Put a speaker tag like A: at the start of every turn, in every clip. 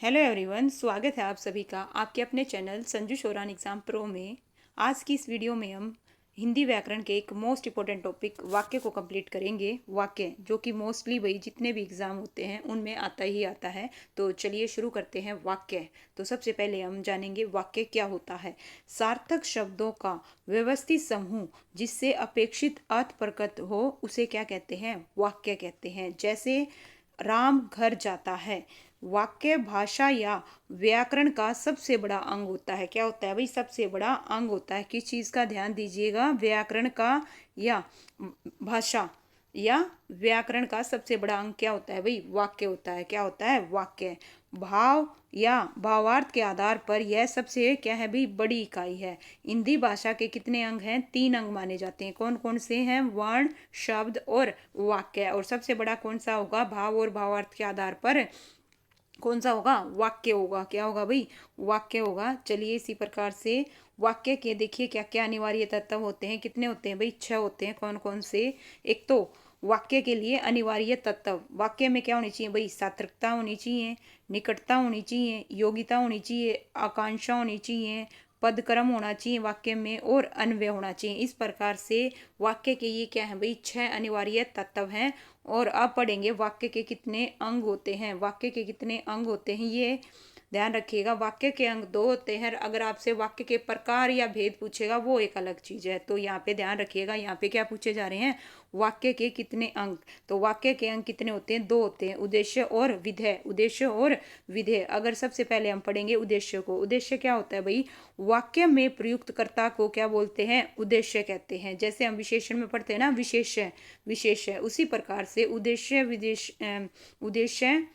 A: Hello everyone, स्वागत है आप सभी का आपके अपने channel Sanju Sheoran exam pro में। आज की इस वीडियो में हम हिंदी व्याकरण के एक मोस्ट इम्पोर्टेंट टॉपिक वाक्य को कंप्लीट करेंगे। वाक्य जो कि मोस्टली भाई जितने भी एग्जाम होते हैं उनमें आता ही आता है। तो चलिए शुरू करते हैं वाक्य। तो सबसे पहले हम जानेंगे वाक्य क्या होता है। सार्थक शब्दों का व्यवस्थित समूह जिससे अपेक्षित अर्थ प्रकट हो उसे क्या कहते हैं? वाक्य कहते हैं। जैसे राम घर जाता है। वाक्य भाषा या व्याकरण का सबसे बड़ा अंग होता है। क्या होता है भाई? सबसे बड़ा अंग होता है। किस चीज का ध्यान दीजिएगा? व्याकरण का या भाषा या व्याकरण का सबसे बड़ा अंग क्या होता है भाई? वाक्य होता है। क्या होता है? वाक्य। भाव या भावार्थ के आधार पर यह सबसे क्या है भाई? बड़ी इकाई है। हिंदी भाषा के कितने अंग हैं? 3 अंग माने जाते हैं। कौन कौन से हैं? वर्ण, शब्द और वाक्य। और सबसे बड़ा कौन सा होगा? भाव और भावार्थ के आधार पर कौन सा होगा? वाक्य होगा। क्या होगा भाई? वाक्य होगा। चलिए इसी प्रकार से वाक्य के देखिए क्या क्या अनिवार्य तत्व होते हैं। कितने होते हैं भाई? 6 होते हैं। कौन कौन से? एक तो वाक्य के लिए अनिवार्य तत्व, वाक्य में क्या होनी चाहिए भाई? सार्थकता होनी चाहिए, निकटता होनी चाहिए, योग्यता होनी चाहिए, आकांक्षा होनी चाहिए, पदक्रम होना चाहिए वाक्य में और अन्वय होना चाहिए। इस प्रकार से वाक्य के ये क्या है भाई? 6 अनिवार्य तत्व हैं। और अब पढ़ेंगे वाक्य के कितने अंग होते हैं। वाक्य के कितने अंग होते हैं ये ध्यान रखिएगा। वाक्य के अंग 2 होते हैं। अगर आपसे वाक्य के प्रकार या भेद पूछेगा वो एक अलग चीज है। तो यहाँ पे ध्यान रखिएगा, यहाँ पे क्या पूछे जा रहे हैं? वाक्य के कितने अंग। तो वाक्य के अंग कितने होते हैं? 2 होते हैं, उद्देश्य और विधेय। उद्देश्य और विधेय। अगर सबसे पहले हम पढ़ेंगे उद्देश्य को। उद्देश्य क्या होता है भाई? वाक्य में प्रयुक्त कर्ता को क्या बोलते हैं? उद्देश्य कहते हैं। जैसे हम विशेषण में पढ़ते हैं ना, विशेष्य विशेष्य, उसी प्रकार से उद्देश्य उद्देश्य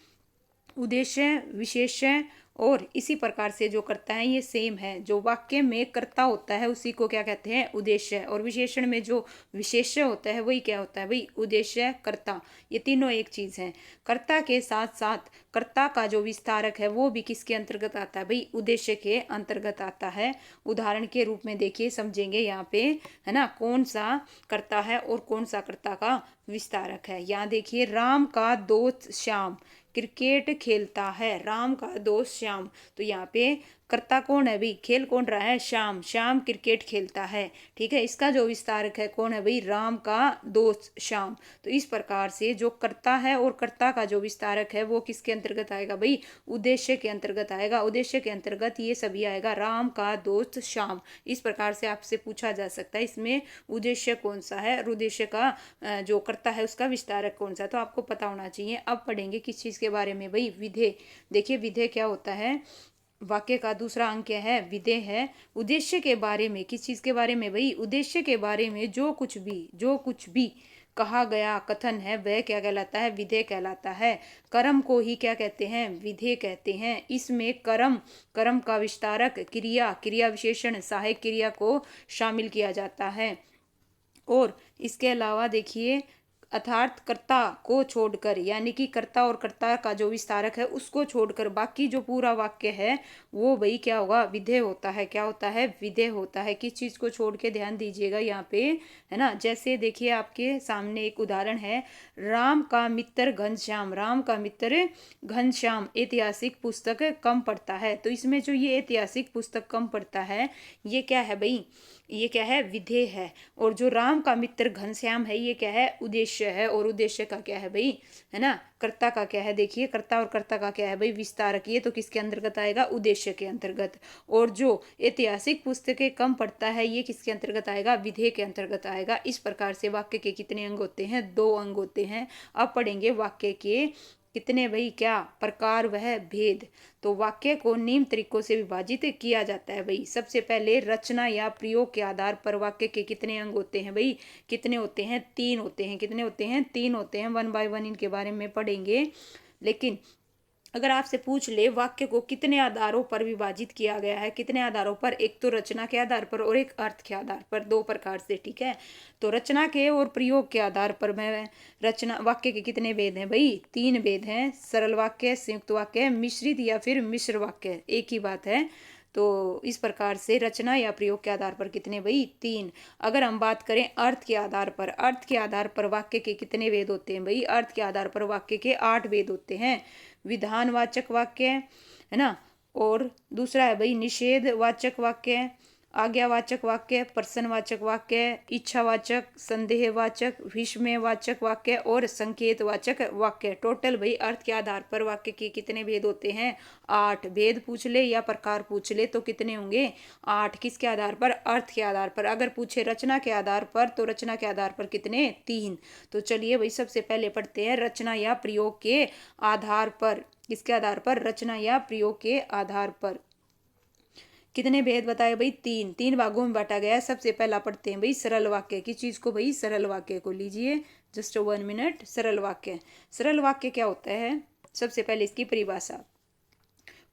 A: उद्देश्य विशेष्य और इसी प्रकार से जो करता है ये सेम है। जो वाक्य में कर्ता होता है उसी को क्या कहते हैं? उद्देश्य। और विशेषण में जो विशेष्य होता है वही क्या होता है भाई? उद्देश्य कर्ता। ये तीनों एक चीज है। कर्ता के साथ साथ कर्ता का जो विस्तारक है वो भी किसके अंतर्गत आता है भाई? उद्देश्य के अंतर्गत आता है। उदाहरण के रूप में देखिए, समझेंगे यहाँ पे, है ना, कौन सा कर्ता है और कौन सा कर्ता का विस्तारक है। यहाँ देखिए, राम का दोस्त श्याम क्रिकेट खेलता है। राम का दोस्त श्याम, तो यहाँ पे कर्ता कौन है भाई? खेल कौन रहा है? श्याम। श्याम क्रिकेट खेलता है। ठीक है। इसका जो विस्तारक है कौन है भाई? राम का दोस्त श्याम। तो इस प्रकार से जो कर्ता है और कर्ता का जो विस्तारक है वो किसके अंतर्गत आएगा भाई? उद्देश्य के अंतर्गत आएगा। उद्देश्य के अंतर्गत ये सभी आएगा। राम का दोस्त श्याम। इस प्रकार से आपसे पूछा जा सकता है इसमें उद्देश्य कौन सा है और उद्देश्य का जो कर्ता है उसका विस्तारक कौन सा, तो आपको पता होना चाहिए। अब पढ़ेंगे किस चीज के बारे में भाई? विधेय। देखिए विधेय क्या होता है? वाक्य का दूसरा अंक क्या है? विधेय है। उद्देश्य के बारे में, किस चीज के बारे में भाई? उद्देश्य के बारे में जो कुछ भी कहा गया कथन है वह क्या कहलाता है? विधेय कहलाता है। कर्म को ही क्या कहते हैं? विधेय कहते हैं। इसमें कर्म, कर्म का विस्तारक, क्रिया, क्रिया विशेषण, सहायक क्रिया को शामिल किया जाता है। और इसके अलावा देखिए, अर्थात कर्ता को छोड़कर, यानी कि कर्ता और कर्ता का जो विस्तारक है उसको छोड़कर बाकी जो पूरा वाक्य है वो भाई क्या होगा? विधेय होता है। क्या होता है? विधेय होता है। किस चीज को छोड़ के? ध्यान दीजिएगा यहाँ पे, है ना। जैसे देखिए आपके सामने एक उदाहरण है, राम का मित्र घनश्याम। राम का मित्र घनश्याम ऐतिहासिक पुस्तक कम पढ़ता है। तो इसमें जो ये ऐतिहासिक पुस्तक कम पढ़ता है ये क्या है भाई? ये क्या है? विधेय है। और जो राम का मित्र घनश्याम है ये क्या है? उद्देश्य है। और उद्देश्य का क्या है भाई? है ना। कर्ता का क्या है? देखिए, कर्ता और कर्ता का क्या है भाई? विस्तारक। ये तो किसके अंतर्गत आएगा? उद्देश्य के अंतर्गत। और जो ऐतिहासिक पुस्तकें कम पढ़ता है ये किसके अंतर्गत आएगा? विधेय के अंतर्गत आएगा। इस प्रकार से वाक्य के कितने अंग होते हैं? 2 अंग होते हैं। अब पढ़ेंगे वाक्य के कितने भाई क्या प्रकार वह भेद। तो वाक्य को निम्न तरीकों से विभाजित किया जाता है भाई। सबसे पहले रचना या प्रयोग के आधार पर वाक्य के कितने अंग होते हैं भाई? कितने होते हैं? 3 होते हैं। कितने होते हैं? 3 होते हैं। 1 बाय 1 इनके बारे में पढ़ेंगे। लेकिन अगर आपसे पूछ ले वाक्य को कितने आधारों पर विभाजित किया गया है, कितने आधारों पर? एक तो रचना के आधार पर और एक अर्थ के आधार पर, 2 प्रकार से। ठीक है। तो रचना के और प्रयोग के आधार पर मैं रचना वाक्य के कितने भेद हैं भाई? 3 भेद हैं। सरल वाक्य, संयुक्त वाक्य, मिश्रित या फिर मिश्र वाक्य, एक ही बात है। तो इस प्रकार से रचना या प्रयोग के आधार पर कितने भाई? 3। अगर हम बात करें अर्थ के आधार पर, अर्थ के आधार पर वाक्य के कितने भेद होते हैं भाई? अर्थ के आधार पर वाक्य के 8 भेद होते हैं। विधानवाचक वाक्य, है ना। और दूसरा है भाई निषेधवाचक वाक्य, आज्ञावाचक वाक्य, प्रश्नवाचक वाक्य, इच्छावाचक, संदेहवाचक, विस्मयवाचक वाक्य और संकेतवाचक वाक्य। टोटल भाई अर्थ के आधार पर वाक्य के कितने भेद होते हैं? 8। भेद पूछ ले या प्रकार पूछ ले तो कितने होंगे? 8। किसके आधार पर? अर्थ के आधार पर। अगर पूछे रचना के आधार पर तो रचना के आधार पर कितने? 3। तो चलिए भाई सबसे पहले पढ़ते हैं रचना या प्रयोग के आधार पर। किसके आधार पर? रचना या प्रयोग के आधार पर। कितने भेद बताए भाई? 3। 3 भागों में बांटा गया है। सबसे पहला पढ़ते हैं भाई सरल वाक्य। किस चीज को भाई? सरल वाक्य को। लीजिए जस्ट 1 मिनट। सरल वाक्य, सरल वाक्य क्या होता है? सबसे पहले इसकी परिभाषा।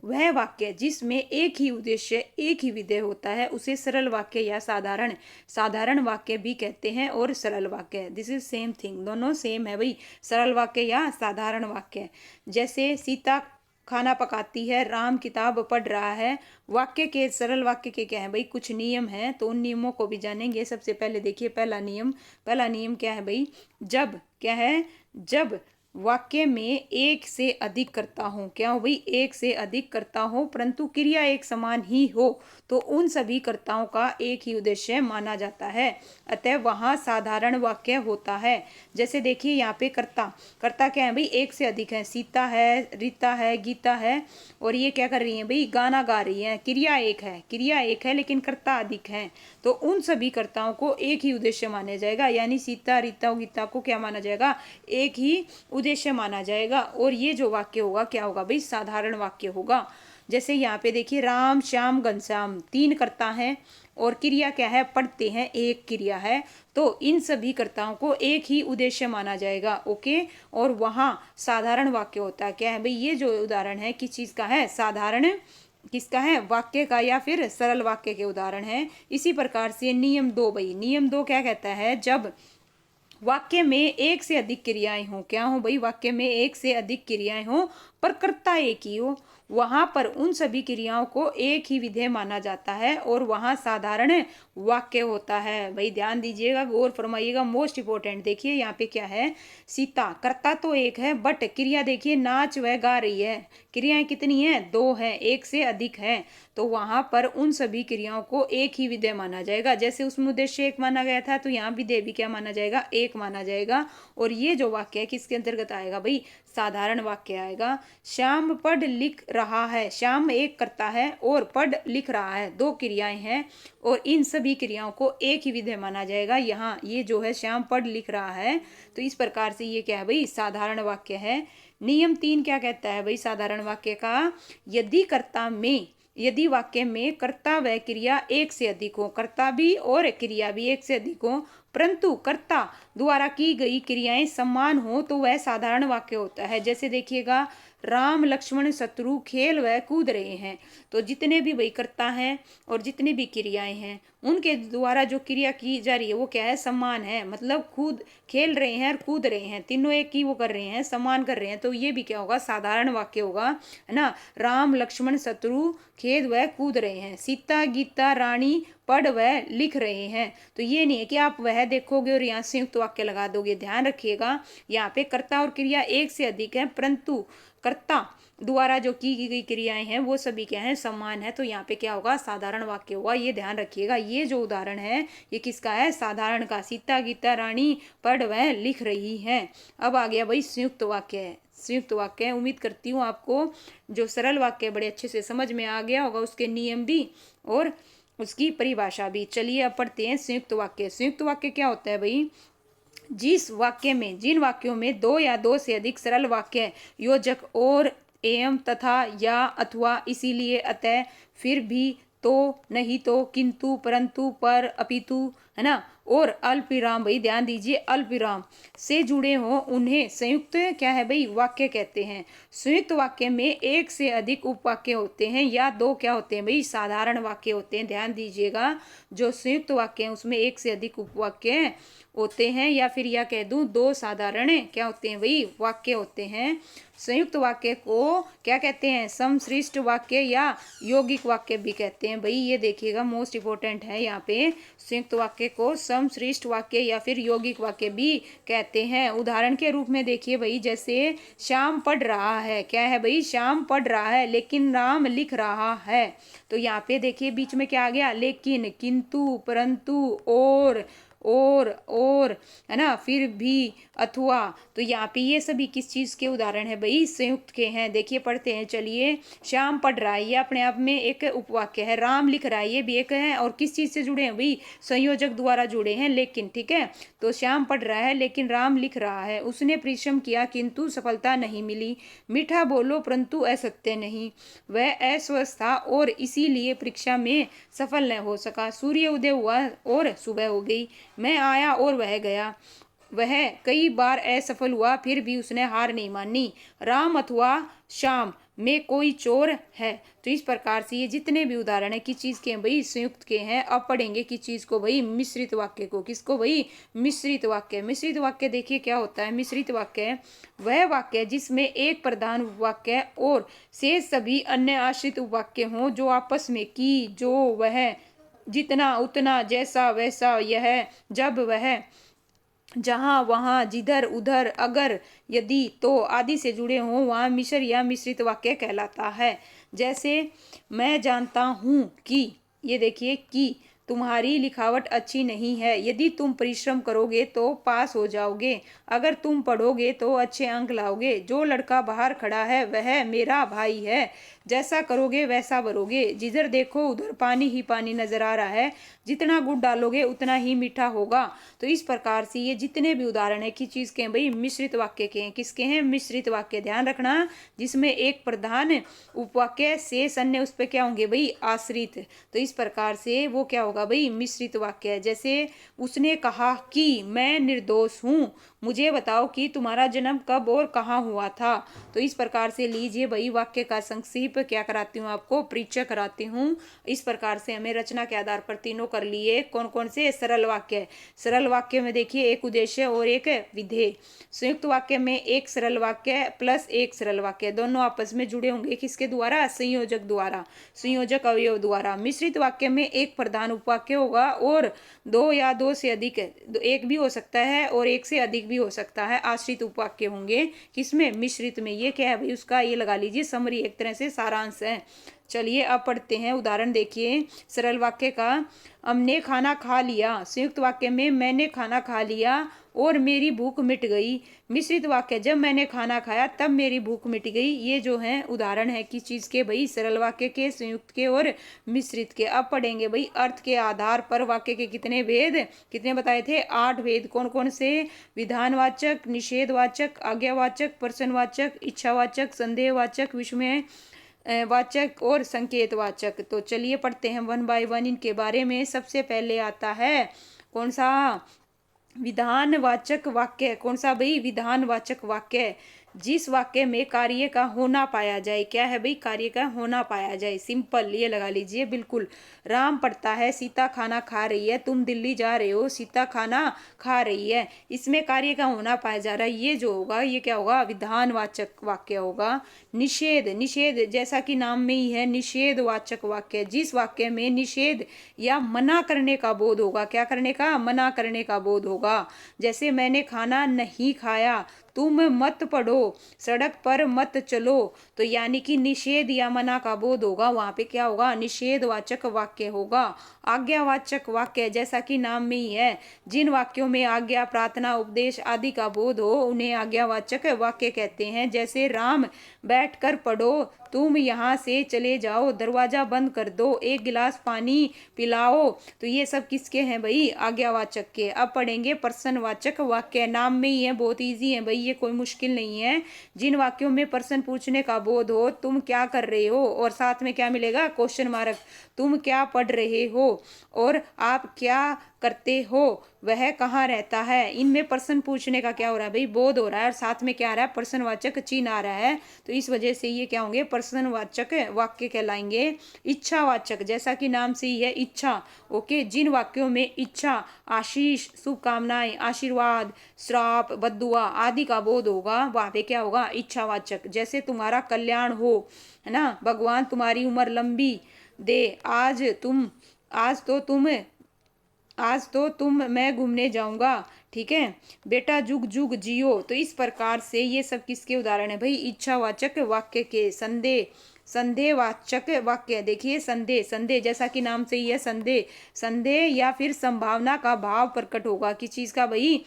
A: वह वाक्य जिसमें एक ही उद्देश्य, एक ही विधेय होता है उसे सरल वाक्य या साधारण वाक्य भी कहते हैं। और सरल वाक्य, दिस इज सेम थिंग, दोनों सेम है भाई, सरल वाक्य या साधारण वाक्य। जैसे सीता खाना पकाती है, राम किताब पढ़ रहा है। वाक्य के, सरल वाक्य के क्या है भाई? कुछ नियम हैं, तो उन नियमों को भी जानेंगे। सबसे पहले देखिए पहला नियम क्या है भाई? जब क्या है? जब वाक्य में एक से अधिक करता हूँ, क्या हो भाई? एक से अधिक करता हूँ परंतु क्रिया एक समान ही हो तो उन सभी कर्ताओं का एक ही उद्देश्य माना जाता है, अतः वहाँ साधारण वाक्य होता है। जैसे देखिए यहाँ पे कर्ता क्या है भाई? एक से अधिक है। सीता है, रीता है, गीता है, और ये क्या कर रही है भाई? गाना गा रही है। क्रिया एक है लेकिन कर्ता अधिक है, तो उन सभी कर्ताओं को एक ही उद्देश्य माना जाएगा। यानी सीता, रीता और गीता को क्या माना जाएगा? एक ही उद्देश्य माना जाएगा। और ये जो वाक्य होगा क्या होगा भाई? साधारण वाक्य होगा। जैसे यहाँ पे देखिए राम, श्याम, घनश्याम 3 कर्ता हैं और क्रिया क्या है? पढ़ते हैं, एक क्रिया है, तो इन सभी कर्ताओं को एक ही उद्देश्य माना जाएगा। ओके। और वहाँ साधारण वाक्य होता है। क्या है भाई? ये जो उदाहरण है किस चीज का है? साधारण किसका है? वाक्य का या फिर सरल वाक्य के उदाहरण है। इसी प्रकार से नियम 2 भाई, नियम 2 क्या कहता है? जब वाक्य में एक से अधिक क्रियाएं हो, क्या हो भाई? वाक्य में एक से अधिक क्रियाएं हो पर कर्ता एक ही हो, वहां पर उन सभी क्रियाओं को एक ही विधेय माना जाता है और वहां साधारण वाक्य होता है। भाई ध्यान दीजिएगा, गौर फरमाइएगा, मोस्ट इंपोर्टेंट। देखिए यहाँ पे क्या है? सीता, कर्ता तो एक है बट क्रिया देखिए नाच वह गा रही है। क्रियाएं कितनी हैं? 2 हैं, एक से अधिक है, तो वहां पर उन सभी क्रियाओं को एक ही विधेय माना जाएगा। जैसे उसमें उद्देश्य एक माना गया था तो यहाँ विधेय भी क्या माना जाएगा? एक माना जाएगा। और ये जो वाक्य है किसके अंतर्गत आएगा भाई? साधारण वाक्य आएगा। श्याम पढ़ लिख रहा है, श्याम एक कर्ता है और पढ़ लिख रहा है 2 क्रियाएं हैं और इन सभी क्रियाओं को एक ही विधेय माना जाएगा। यहाँ ये जो है श्याम पढ़ लिख रहा है, तो इस प्रकार से ये क्या है भाई? साधारण वाक्य है। नियम 3 क्या कहता है भाई साधारण वाक्य का? यदि वाक्य में कर्ता व क्रिया एक से अधिक हो, कर्ता भी और क्रिया भी एक से अधिक हो, परंतु कर्ता द्वारा की गई क्रियाएं समान हो तो वह साधारण वाक्य होता है। जैसे देखिएगा राम, लक्ष्मण, शत्रु खेल व कूद रहे हैं, तो जितने भी वही कर्ता हैं और जितने भी क्रियाएं हैं उनके द्वारा जो क्रिया की जा रही है वो क्या है? समान है। मतलब खुद खेल रहे हैं और कूद रहे हैं, तीनों एक ही वो कर रहे हैं, समान कर रहे हैं, तो ये भी क्या होगा? साधारण वाक्य होगा, है ना। राम, लक्ष्मण, शत्रु खेल व कूद रहे हैं, सीता, गीता, रानी पढ़ व लिख रहे हैं। तो ये नहीं है कि आप वह देखोगे और यहाँ संयुक्त वाक्य लगा दोगे। ध्यान रखिएगा यहाँ पे कर्ता और क्रिया एक से अधिक है परंतु कर्ता द्वारा जो की गई क्रियाएं हैं वो सभी क्या है? समान है, तो यहाँ पे क्या होगा? साधारण वाक्य होगा। ये ध्यान रखिएगा। ये जो उदाहरण है ये किसका है? साधारण का। सीता, गीता, रानी पढ़ व लिख रही हैं। अब आ गया भाई संयुक्त वाक्य है। संयुक्त वाक्य है, उम्मीद करती हूँ आपको जो सरल वाक्य बड़े अच्छे से समझ में आ गया होगा, उसके नियम भी और उसकी परिभाषा भी। चलिए अब पढ़ते हैं संयुक्त वाक्य। संयुक्त वाक्य क्या होता है भाई? जिन वाक्यों में 2 या 2 से अधिक सरल वाक्य, योजक और, एवं, तथा, या, अथवा, इसीलिए, अतः, फिर भी, तो, नहीं तो, किंतु, परंतु, पर, अपितु, है ना, और अल्पविराम, भाई ध्यान दीजिए, अल्पविराम से जुड़े हों उन्हें संयुक्त क्या है भाई? वाक्य कहते हैं। संयुक्त वाक्य में एक से अधिक उपवाक्य होते हैं या 2 क्या होते हैं भाई? साधारण वाक्य होते हैं। ध्यान दीजिएगा, जो संयुक्त वाक्य है उसमें एक से अधिक उपवाक्य होते हैं, या फिर यह कह दूं दो साधारण क्या होते हैं भाई, वाक्य होते हैं। संयुक्त वाक्य को क्या कहते हैं, समश्रिष्ट वाक्य या यौगिक वाक्य भी कहते हैं। भाई ये देखिएगा मोस्ट इंपॉर्टेंट है यहाँ पे, संयुक्त वाक्य को समश्रिष्ट वाक्य या फिर यौगिक वाक्य भी कहते हैं। उदाहरण के रूप में देखिए भाई, जैसे श्याम पढ़ रहा है, क्या है भाई, श्याम पढ़ रहा है लेकिन राम लिख रहा है। तो यहाँ पे देखिए बीच में क्या आ गया, लेकिन, किंतु, परंतु, और है ना, फिर भी, अथवा। तो यहाँ पे ये सभी किस चीज के उदाहरण है भाई, संयुक्त के हैं। देखिए पढ़ते हैं, चलिए। श्याम पढ़ रहा है, ये अपने आप में एक उपवाक्य है। राम लिख रहा है, ये भी एक है, और किस चीज से जुड़े हैं भाई, संयोजक द्वारा जुड़े हैं, लेकिन। ठीक है, तो श्याम पढ़ रहा है लेकिन राम लिख रहा है। उसने परिश्रम किया किंतु सफलता नहीं मिली। मीठा बोलो परंतु असत्य नहीं। वह अस्वस्थ था और इसीलिए परीक्षा में सफल न हो सका। सूर्य उदय हुआ और सुबह हो गई। मैं आया और वह गया। वह कई बार असफल हुआ फिर भी उसने हार नहीं मानी। राम अथवा श्याम में कोई चोर है। तो इस प्रकार से ये जितने भी उदाहरण है किस चीज के हैं भाई, संयुक्त के हैं। अब पढ़ेंगे किस चीज को भाई, मिश्रित वाक्य को। किसको भाई, मिश्रित वाक्य। मिश्रित वाक्य देखिए क्या होता है। मिश्रित वाक्य वह वाक्य जिसमें एक प्रधान उपवाक्य और शेष सभी अन्य आश्रित उपवाक्य हों, जो आपस में की, जो, वह, जितना, उतना, जैसा, वैसा, यह, जब, वह, जहाँ, वहाँ, जिधर, उधर, अगर, यदि, तो आदि से जुड़े हों, वहाँ मिश्र या मिश्रित वाक्य कहलाता है। जैसे मैं जानता हूँ कि, ये देखिए कि तुम्हारी लिखावट अच्छी नहीं है। यदि तुम परिश्रम करोगे तो पास हो जाओगे। अगर तुम पढ़ोगे तो अच्छे अंक लाओगे। जो लड़का बाहर खड़ा है वह मेरा भाई है। जैसा करोगे वैसा भरोगे। जिधर देखो उधर पानी ही पानी नजर आ रहा है। जितना गुड़ डालोगे उतना ही मीठा होगा। तो इस प्रकार से ये जितने भी उदाहरण है किस चीज के हैं भाई, मिश्रित वाक्य के हैं। किसके हैं, मिश्रित वाक्य। ध्यान रखना, जिसमें एक प्रधान उपवाक्य शेष अन्य उस पर क्या होंगे भाई, आश्रित। तो इस प्रकार से वो क्या होगा भाई, मिश्रित वाक्य है। जैसे उसने कहा कि मैं निर्दोष हूँ, मुझे बताओ कि तुम्हारा जन्म कब और कहाँ हुआ था। तो इस प्रकार से लीजिए भाई, वाक्य का संक्षिप्त क्या कराती हूँ आपको, परिचय कराती हूँ। इस प्रकार से हमें रचना के आधार पर तीनों कर लिए। कौन कौन से, सरल वाक्य। सरल वाक्य में देखिए एक उद्देश्य और एक विधेय। संयुक्त वाक्य में एक सरल वाक्य प्लस एक सरल वाक्य, दोनों आपस में जुड़े होंगे किसके द्वारा, संयोजक द्वारा, संयोजक अवयव द्वारा। मिश्रित वाक्य में एक प्रधान उपवाक्य होगा और दो या दो से अधिक, एक भी हो सकता है और एक से अधिक भी हो सकता है, आश्रित उपवाक्य होंगे। किसमें, मिश्रित में। ये क्या है भाई, उसका ये लगा लीजिए समरी, एक तरह से सारांश है। चलिए अब पढ़ते हैं उदाहरण। देखिए सरल वाक्य का, हमने खाना खा लिया। संयुक्त वाक्य में मैंने खाना खा लिया और मेरी भूख मिट गई। मिश्रित वाक्य, जब मैंने खाना खाया तब मेरी भूख मिट गई। ये जो है उदाहरण है किस चीज के भाई, सरल वाक्य के, संयुक्त के और मिश्रित के। अब पढ़ेंगे भाई अर्थ के आधार पर वाक्य के कितने भेद, कितने बताए थे, 8 भेद। कौन कौन से, विधानवाचक, निषेधवाचक, आज्ञावाचक, प्रश्नवाचक, इच्छावाचक, संदेहवाचक, विस्मय वाचक और संकेतवाचक। तो चलिए पढ़ते हैं वन बाय वन इनके बारे में। सबसे पहले आता है कौन सा, विधानवाचक वाक्य। कौन सा भाई, विधानवाचक वाक्य। जिस वाक्य में कार्य का होना पाया जाए। क्या है भाई, कार्य का होना पाया जाए। सिंपल, ये लगा लीजिए बिल्कुल। राम पढ़ता है, सीता खाना खा रही है। तुम दिल्ली जा रहे हो, सीता खाना खा रही है। इसमें कार्य का होना पाया जा रहा है, ये जो होगा ये क्या होगा, विधानवाचक वाक्य होगा। निषेध, निषेध जैसा कि नाम में ही है, निषेधवाचक वाक्य। जिस वाक्य में निषेध या मना करने का बोध होगा। क्या करने का, मना करने का बोध होगा। जैसे मैंने खाना नहीं खाया, तुम मत पढ़ो, सड़क पर मत चलो। तो यानी कि निषेध या मना का बोध होगा, वहां पे क्या होगा, निषेधवाचक वाक्य होगा। आज्ञावाचक वाक्य, जैसा कि नाम में ही है, जिन वाक्यों में आज्ञा, प्रार्थना, उपदेश आदि का बोध हो उन्हें आज्ञावाचक वाक्य कहते हैं। जैसे राम बैठकर पढ़ो, तुम यहाँ से चले जाओ, दरवाजा बंद कर दो, एक गिलास पानी पिलाओ। तो ये सब किसके हैं भाई, आज्ञावाचक के। अब पढ़ेंगे प्रश्नवाचक वाक्य। नाम में ही है, बहुत इजी है भाई, ये कोई मुश्किल नहीं है। जिन वाक्यों में प्रश्न पूछने का बोध हो, तुम क्या कर रहे हो, और साथ में क्या मिलेगा, क्वेश्चन मार्क, तुम क्या पढ़ रहे हो और आप क्या करते हो वह कहाँ रहता है। इनमें प्रश्न पूछने का क्या हो रहा है भाई, बोध हो रहा है, और साथ में क्या आ रहा है, प्रश्नवाचक चिन्ह आ रहा है। तो इस वजह से ये क्या होंगे, प्रश्नवाचक वाक्य कहलाएंगे। इच्छावाचक, जैसा कि नाम से ही है इच्छा, ओके, जिन वाक्यों में इच्छा, आशीष, शुभकामनाएं, आशीर्वाद, श्राप, बद्दुआ आदि का बोध होगा वहां पे क्या होगा, इच्छावाचक। जैसे तुम्हारा कल्याण हो, है ना, भगवान तुम्हारी उम्र लंबी दे, आज तो तुम मैं घूमने जाऊंगा, ठीक है, बेटा जुग जुग जियो। तो इस प्रकार से ये सब किसके उदाहरण है भाई, इच्छावाचक वाक्य के। संदेहवाचक वाक्य, देखिए संदेह, संदेह जैसा कि नाम से ही है संदेह, संदेह या फिर संभावना का भाव प्रकट होगा, किस चीज का भाई,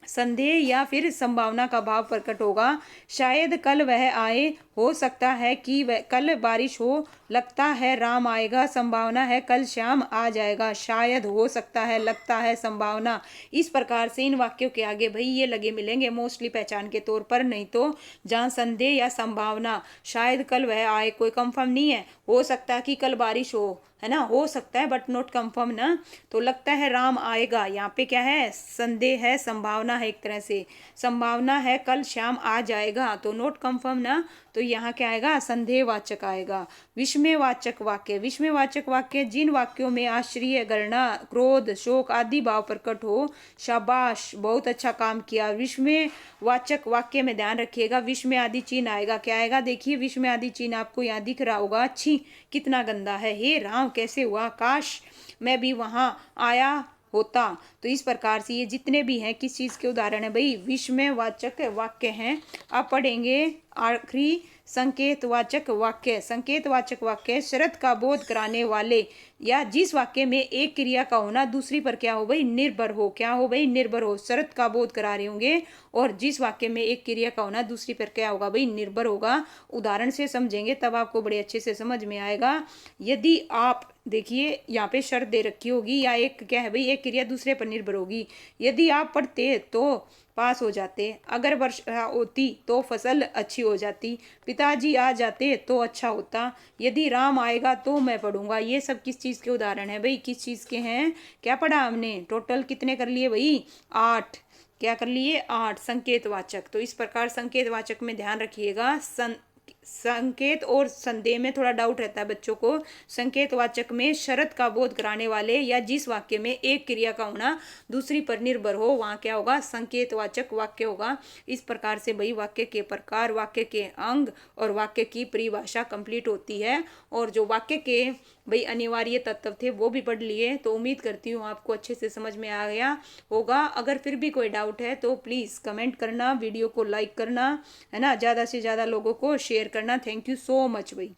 A: संदेह या फिर संभावना का भाव प्रकट होगा। शायद कल वह आए, हो सकता है कि वह कल बारिश हो, लगता है राम आएगा, संभावना है कल शाम आ जाएगा। शायद, हो सकता है, लगता है, संभावना। इस प्रकार से इन वाक्यों के आगे भाई ये लगे मिलेंगे मोस्टली पहचान के तौर पर। नहीं तो जहाँ संदेह या संभावना, शायद कल वह आए, कोई कंफर्म नहीं है, हो सकता है कि कल बारिश हो, है ना, हो सकता है बट नॉट कंफर्म ना। तो लगता है राम आएगा, यहाँ पे क्या है, संदेह है, संभावना है, एक तरह से संभावना है कल शाम आ जाएगा, तो नॉट कंफर्म ना। तो यहाँ क्या आएगा, संदेहवाचक आएगा। विस्मयवाचक वाक्य, विस्मयवाचक वाक्य जिन वाक्यों में आश्चर्य, घृणा, क्रोध, शोक आदि भाव प्रकट हो। शाबाश, बहुत अच्छा काम किया। विस्मयवाचक वाक्य में ध्यान रखिएगा, विस्मय आदि चिन्ह आएगा, क्या आएगा, देखिए विस्मय आदि चिन्ह आपको यहाँ दिख रहा होगा, छी कितना गंदा है, हे राम कैसे हुआ, काश मैं भी वहां आया होता। तो इस प्रकार से ये जितने भी हैं किस चीज के उदाहरण है भाई, विस्मयवाचक वाक्य हैं। अब पढ़ेंगे आखिरी संकेतवाचक वाक्य। संकेतवाचक वाक्य शरत का बोध कराने वाले, या जिस वाक्य में एक क्रिया का होना दूसरी पर क्या हो भाई, निर्भर हो, क्या हो भाई, निर्भर हो, शरत का बोध करा रहे होंगे। और जिस वाक्य में एक क्रिया का होना दूसरी पर क्या होगा भाई, निर्भर होगा। उदाहरण से समझेंगे तब आपको बड़े अच्छे से समझ में आएगा। यदि आप, देखिए यहाँ पे शर्त दे रखी होगी, या एक क्या है भाई, एक क्रिया दूसरे पर निर्भर होगी। यदि आप पढ़ते तो पास हो जाते, अगर वर्षा होती तो फसल अच्छी हो जाती, पिताजी आ जाते तो अच्छा होता, यदि राम आएगा तो मैं पढ़ूंगा। ये सब किस चीज़ के उदाहरण है भाई, किस चीज़ के हैं, क्या पढ़ा हमने, टोटल कितने कर लिए भाई, 8, क्या कर लिए, 8 संकेतवाचक। तो इस प्रकार संकेतवाचक में ध्यान रखिएगा, संकेत और संदेह में थोड़ा डाउट रहता है बच्चों को। संकेतवाचक में शरत का बोध कराने वाले, या जिस वाक्य में एक क्रिया का होना दूसरी पर निर्भर हो, वहाँ क्या होगा, संकेतवाचक वाक्य होगा। इस प्रकार से भाई वाक्य के प्रकार, वाक्य के अंग और वाक्य की परिभाषा कंप्लीट होती है। और जो वाक्य के भाई अनिवार्य तत्व थे वो भी पढ़ लिए। तो उम्मीद करती हूँ आपको अच्छे से समझ में आ गया होगा। अगर फिर भी कोई डाउट है तो प्लीज़ कमेंट करना, वीडियो को लाइक करना, है ना, ज़्यादा से ज़्यादा लोगों को शेयर करना। थैंक यू सो मच भाई।